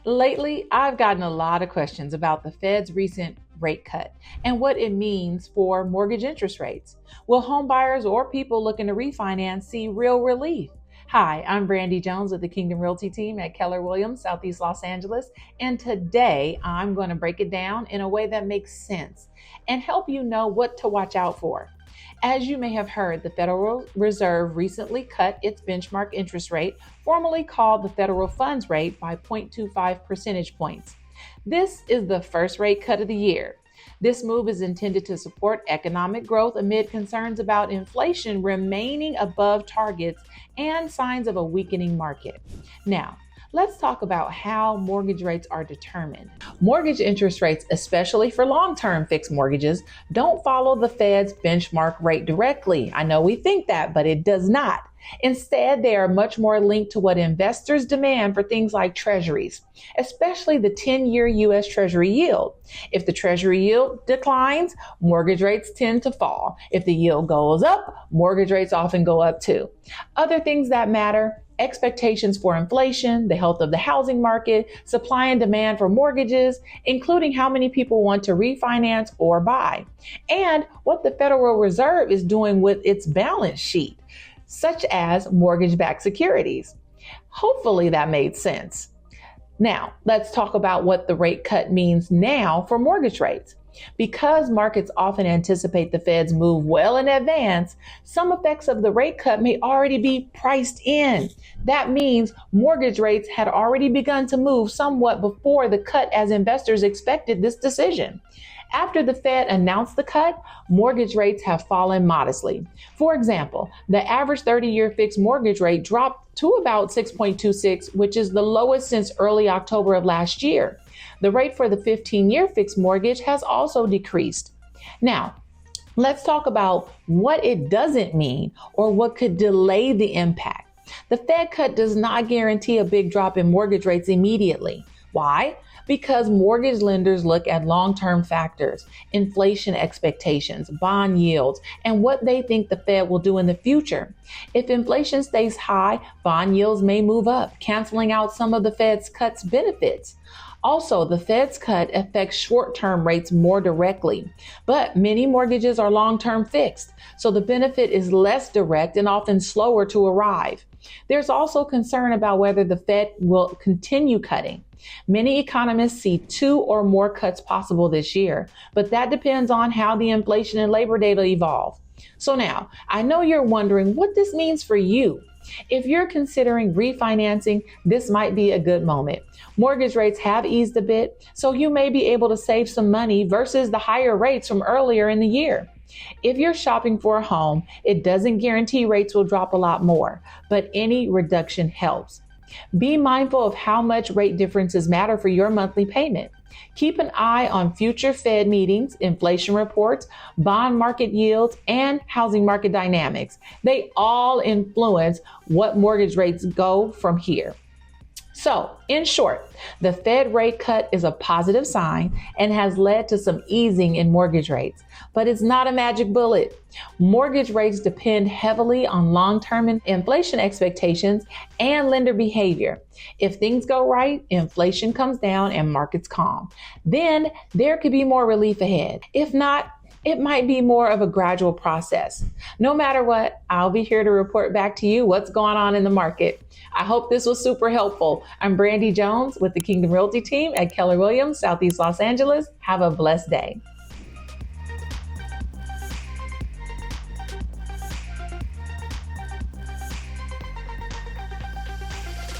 Lately, I've gotten a lot of questions about the Fed's recent rate cut and what it means for mortgage interest rates. Will home buyers or people looking to refinance see real relief? Hi, I'm Brandie Jones with the Kingdom Realty Team at Keller Williams, Southeast Los Angeles, and today I'm going to break it down in a way that makes sense and help you know what to watch out for. As you may have heard, the Federal Reserve recently cut its benchmark interest rate, formerly called the federal funds rate, by 0.25 percentage points. This is the first rate cut of the year. This move is intended to support economic growth amid concerns about inflation remaining above targets and signs of a weakening market. Now, let's talk about how mortgage rates are determined. Mortgage interest rates, especially for long-term fixed mortgages, don't follow the Fed's benchmark rate directly. I know we think that, but it does not. Instead, they are much more linked to what investors demand for things like treasuries, especially the 10-year U.S. Treasury yield. If the Treasury yield declines, mortgage rates tend to fall. If the yield goes up, mortgage rates often go up too. Other things that matter: expectations for inflation, the health of the housing market, supply and demand for mortgages, including how many people want to refinance or buy, and what the Federal Reserve is doing with its balance sheet, such as mortgage-backed securities. Hopefully that made sense. Now, let's talk about what the rate cut means now for mortgage rates. Because markets often anticipate the Fed's move well in advance, some effects of the rate cut may already be priced in. That means mortgage rates had already begun to move somewhat before the cut, as investors expected this decision. After the Fed announced the cut, mortgage rates have fallen modestly. For example, the average 30-year fixed mortgage rate dropped to about 6.26, which is the lowest since early October of last year. The rate for the 15-year fixed mortgage has also decreased. Now, let's talk about what it doesn't mean or what could delay the impact. The Fed cut does not guarantee a big drop in mortgage rates immediately. Why? Because mortgage lenders look at long-term factors, inflation expectations, bond yields, and what they think the Fed will do in the future. If inflation stays high, bond yields may move up, canceling out some of the Fed's cut's benefits. Also, the Fed's cut affects short-term rates more directly, but many mortgages are long-term fixed, so the benefit is less direct and often slower to arrive. There's also concern about whether the Fed will continue cutting. Many economists see 2 or more cuts possible this year, but that depends on how the inflation and labor data evolve. So now, I know you're wondering what this means for you. If you're considering refinancing, this might be a good moment. Mortgage rates have eased a bit, so you may be able to save some money versus the higher rates from earlier in the year. If you're shopping for a home, it doesn't guarantee rates will drop a lot more, but any reduction helps. Be mindful of how much rate differences matter for your monthly payment. Keep an eye on future Fed meetings, inflation reports, bond market yields, and housing market dynamics. They all influence what mortgage rates go from here. So, in short, the Fed rate cut is a positive sign and has led to some easing in mortgage rates, but it's not a magic bullet. Mortgage rates depend heavily on long-term inflation expectations and lender behavior. If things go right, inflation comes down and markets calm. Then there could be more relief ahead. If not, it might be more of a gradual process. No matter what, I'll be here to report back to you what's going on in the market. I hope this was super helpful. I'm Brandie Jones with the Kingdom Realty Team at Keller Williams, Southeast Los Angeles. Have a blessed day.